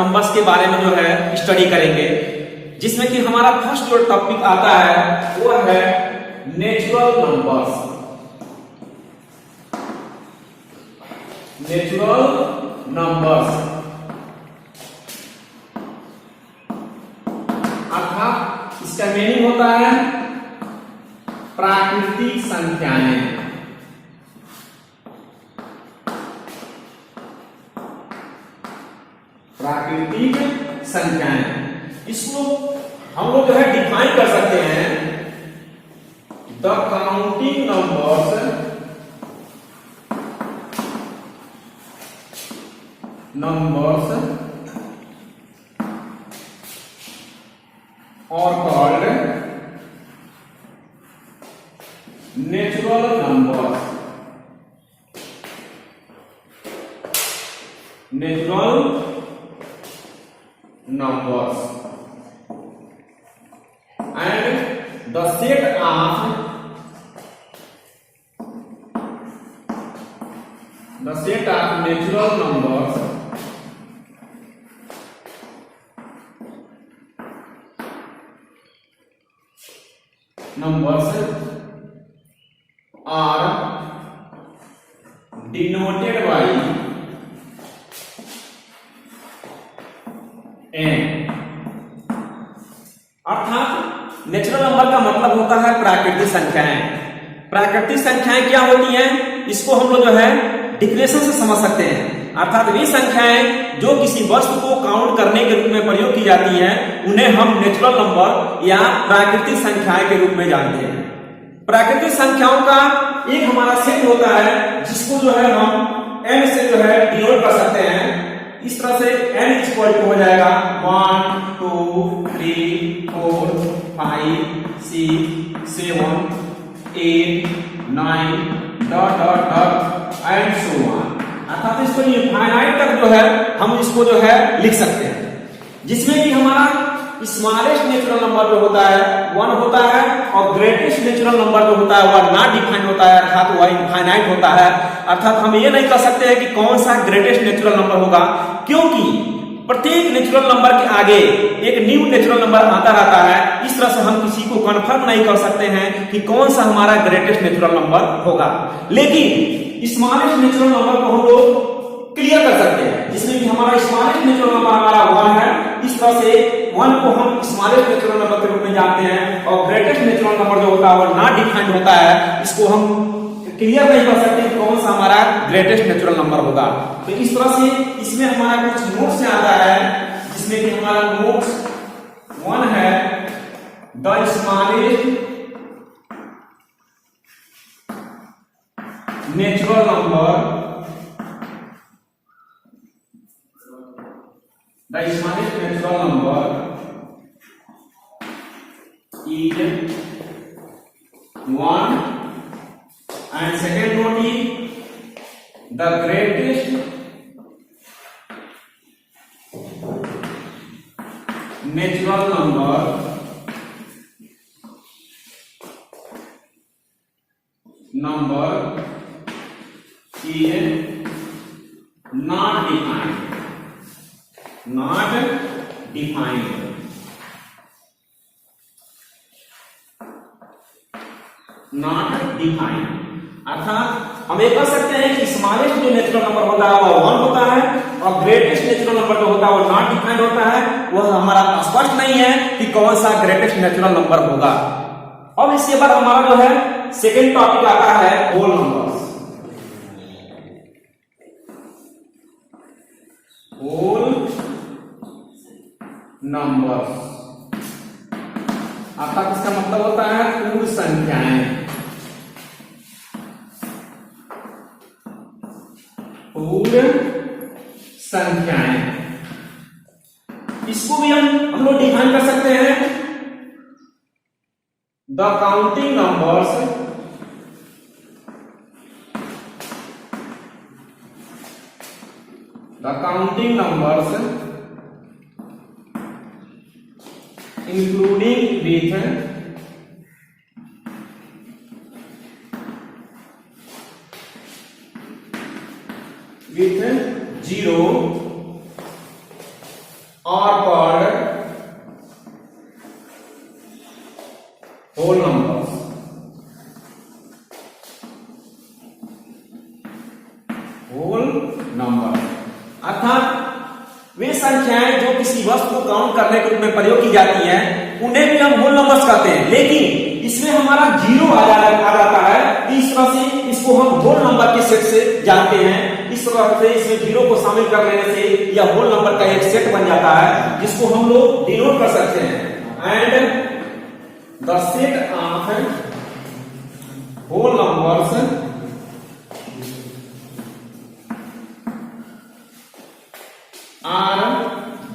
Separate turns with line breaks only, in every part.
Numbers के बारे में जो है स्टडी करेंगे, जिसमें कि हमारा फर्स्ट जो टॉपिक आता है वो है नेचुरल नंबर्स। नेचुरल नंबर्स अर्थात इसका मीनिंग होता है प्राकृतिक संख्याएं। प्राकृतिक संख्याएं, इसको हम लोग जो है डिफाइन कर सकते हैं द काउंटिंग नंबर्स और called natural numbers. Natural numbers and the set of natural numbers are denoted by n। अर्थात नेचुरल नंबर का मतलब होता है प्राकृतिक संख्याएं। प्राकृतिक संख्याएं क्या होती हैं, इसको हम लोग जो है डिफिनेशन से समझ सकते हैं। अर्थात वे संख्याएं जो किसी वस्तु को काउंट करने के रूप में प्रयोग की जाती हैं, उन्हें हम नेचुरल नंबर या प्राकृतिक संख्याएं के रूप में जानते हैं। प्राकृतिक संख्याओं का एक हमारा सेट होता है जिसको जो है हम n से जो है डिनोट कर सकते हैं। इस तरह से n इक्वल टू हो जाएगा 1 2 3 4 5 6 7 8 9 dot dot dot and so on. अर्थात इसको इनफाइनाइट तक जो है हम इसको जो है लिख सकते हैं, जिसमें कि हमारा स्मॉलेस्ट नेचुरल नंबर जो होता है 1 होता है और ग्रेटेस्ट नेचुरल नंबर जो होता है वह नॉट डिफाइंड होता है, अर्थात वह इनफाइनाइट होता है। अर्थात हम ये नहीं कह सकते हैं कि कौन सा ग्रेटेस्ट नेचुरल नंबर होगा, क्योंकि प्रत्येक नेचुरल नंबर के आगे एक न्यू नेचुरल नंबर आता रहता है। इस तरह से हम किसी को कंफर्म नहीं कर सकते हैं कि कौन सा हमारा ग्रेटेस्ट नेचुरल नंबर होगा। लेकिन स्मॉलेस्ट नेचुरल नंबर को हम लोग क्लियर कर सकते हैं, जिसमें कि हमारा स्मॉलेस्ट नेचुरल नंबर हमारा 1 है। इस तरह से 1 को हम स्मॉलेस्ट नेचुरल नंबर के रूप में जानते हैं, और ग्रेटेस्ट नेचुरल नंबर जो होता है वो नॉट डिफाइंड होता है। इसको हम क्लियर नहीं कर सकते कौन सा हमारा ग्रेटेस्ट नेचुरल नंबर होगा। तो इस तरह से इसमें हमारा कुछ नोट्स से आता है, जिसमें कि हमारा नोट्स 1 है the smallest natural number the smallest natural number is 1, and second note is the greatest natural number is not defined। not defined। not defined अर्थात हम ये कह सकते हैं कि स्मॉलेस्ट जो नेचुरल नंबर होता है वह 1 होता है, और ग्रेटेस्ट नेचुरल नंबर जो होता है वो नॉट डिफाइंड होता है। वह हमारा स्पष्ट नहीं है कि कौन सा ग्रेटेस्ट नेचुरल नंबर होगा। अब इसके बाद हमारा जो है सेकेंड टॉपिक आता है होल नंबर्स। होल नंबर्स अर्थात इसका मतलब होता है पूर्ण संख्याएं। पूर्ण संख्याएं, इसको भी हम लोग डिफाइन कर सकते हैं the counting numbers including with 0 are called whole numbers. Whole number अर्थात वे संख्याएं जो किसी वस्तु को काउंट करने के रूप में प्रयोग की जाती हैं उन्हें भी हम होल नंबर्स कहते हैं, लेकिन इसमें हमारा जीरो आ जाता है। इस तरह से इसको हम होल नंबर के सेट से जानते हैं। इस तरह से इसमें जीरो को शामिल कर लेने से यह होल नंबर का एक सेट बन जाता है जिसको हम लोग डिनोट कर सकते हैं। And the set of whole numbers are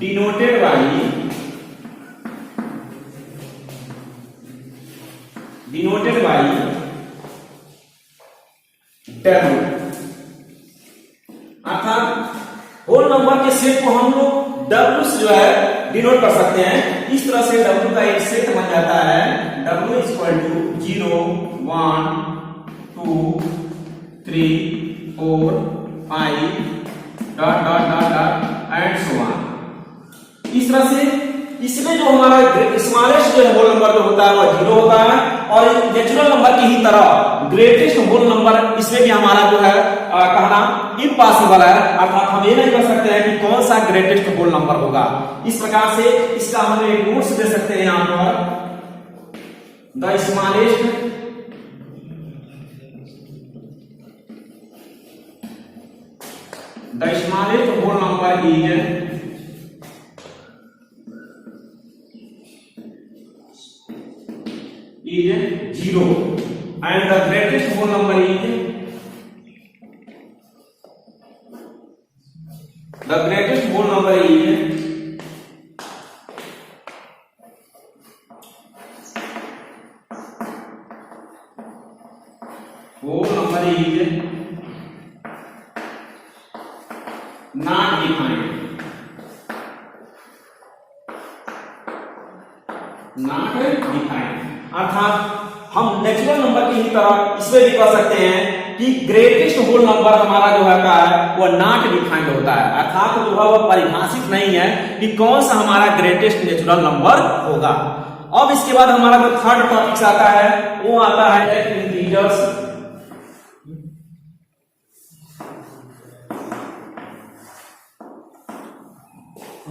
denoted by W। अर्थात होल नंबर के सेट को हम लोग W से जो है डिनोट कर सकते हैं। इस तरह से W का एक सेट बन जाता है W equal to 0 1 2 3 4 5 dot dot dot dot and so on. इस तरह से इसमें जो हमारा स्मॉलेस्ट जो होल नंबर जो होता है वह जीरो होता है, और नेचुरल नंबर की ही तरह ग्रेटेस्ट होल नंबर इसमें भी हमारा जो है कहना इम्पॉसिबल है। अर्थात हम ये नहीं कर सकते हैं कि कौन सा ग्रेटेस्ट होल नंबर होगा। इस प्रकार से इसका हम एक नोट्स दे सकते हैं यहां पर, the smallest whole number is 0 and the greatest whole number is not defined, अर्थात हम नेचुरल नंबर की ही तरह इसमें भी कह सकते हैं कि ग्रेटेस्ट होल नंबर हमारा जो है वह नॉट डिफाइंड होता है। अर्थात जो है वह परिभाषित नहीं है कि कौन सा हमारा ग्रेटेस्ट नेचुरल नंबर होगा। अब इसके बाद हमारा जो थर्ड टॉपिक आता है वो आता है इंटीजर्स।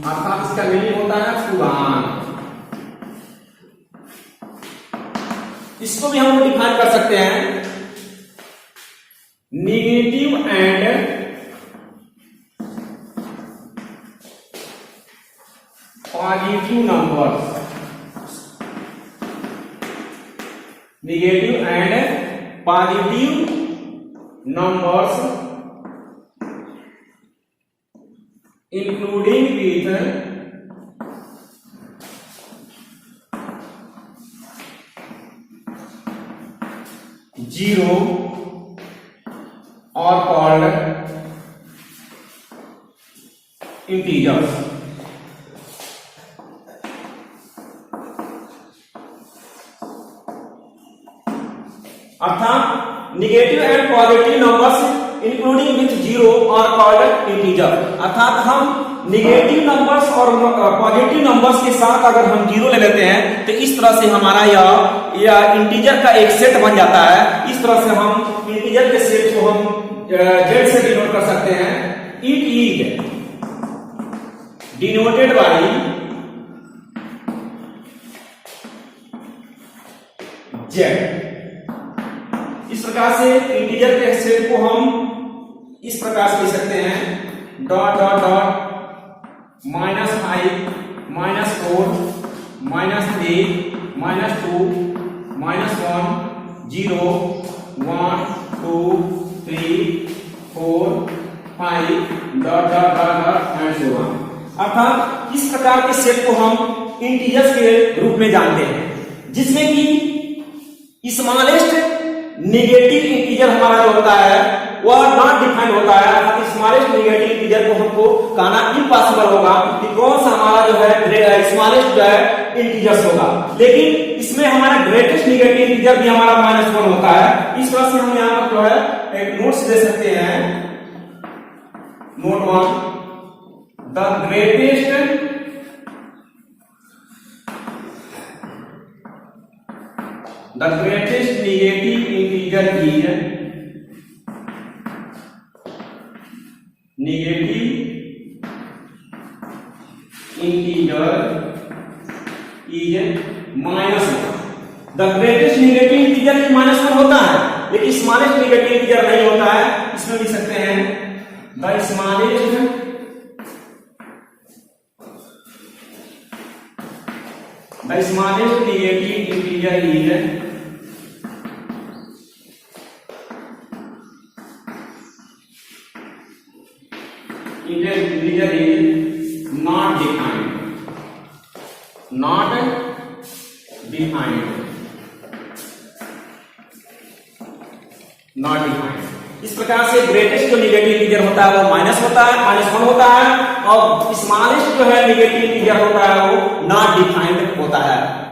अर्थात इसका मीनिंग होता है पूर्णांक। इसको भी हम डिफाइन कर सकते हैं negative and positive numbers. Negative and positive numbers including with 0 are called integers। अर्थात negative and positive numbers including with 0 are called integer. अर्थात हम नेगेटिव नंबर्स और पॉजिटिव नंबर्स के साथ अगर हम 0 ले लेते हैं तो इस तरह से हमारा यह इंटीजर का एक सेट बन जाता है। इस तरह से हम इंटीजर के सेट को हम जेड से डिनोट कर सकते हैं। It is denoted by Z. इस प्रकार से इंटीजर के सेट को हम इस प्रकार से लिख सकते हैं dot dot dot -5 -4 -3 -2 -1 0 1 2 3 4 5 dot dot dot and so on. अर्थात इस प्रकार के सेट को हम इंटीजर्स के रूप में जानते हैं, जिसमें कि स्मॉलेस्ट नेगेटिव इंटीजर हमारा जो होता है वह नॉट डिफाइंड होता है। स्मॉलेस्ट नेगेटिव इंटीजर को हमको कहना इम्पॉसिबल होगा कि कौन सा हमारा जो है स्मॉलेस्ट जो है इंटीजर्स होगा। लेकिन इसमें हमारा ग्रेटेस्ट नेगेटिव इंटीजर भी हमारा -1 होता है। इस तरह से हम यहाँ पर जो है एक नोट्स दे सकते हैं। Note 1, the greatest the greatest negative integer is negative integer is -1। The greatest negative integer -1 होता है, लेकिन स्मॉलेस्ट नेगेटिव इंटीजर नहीं होता है। इसमें लिख सकते हैं the smallest negative integer is integer is not defined, not defined, not defined। इस प्रकार से ग्रेटेस्ट जो निगेटिव इंटीजर होता है वो माइनस होता है, -1 होता है, और स्मॉलेस्ट जो है निगेटिव इंटीजर होता है वो नॉट डिफाइंड होता है।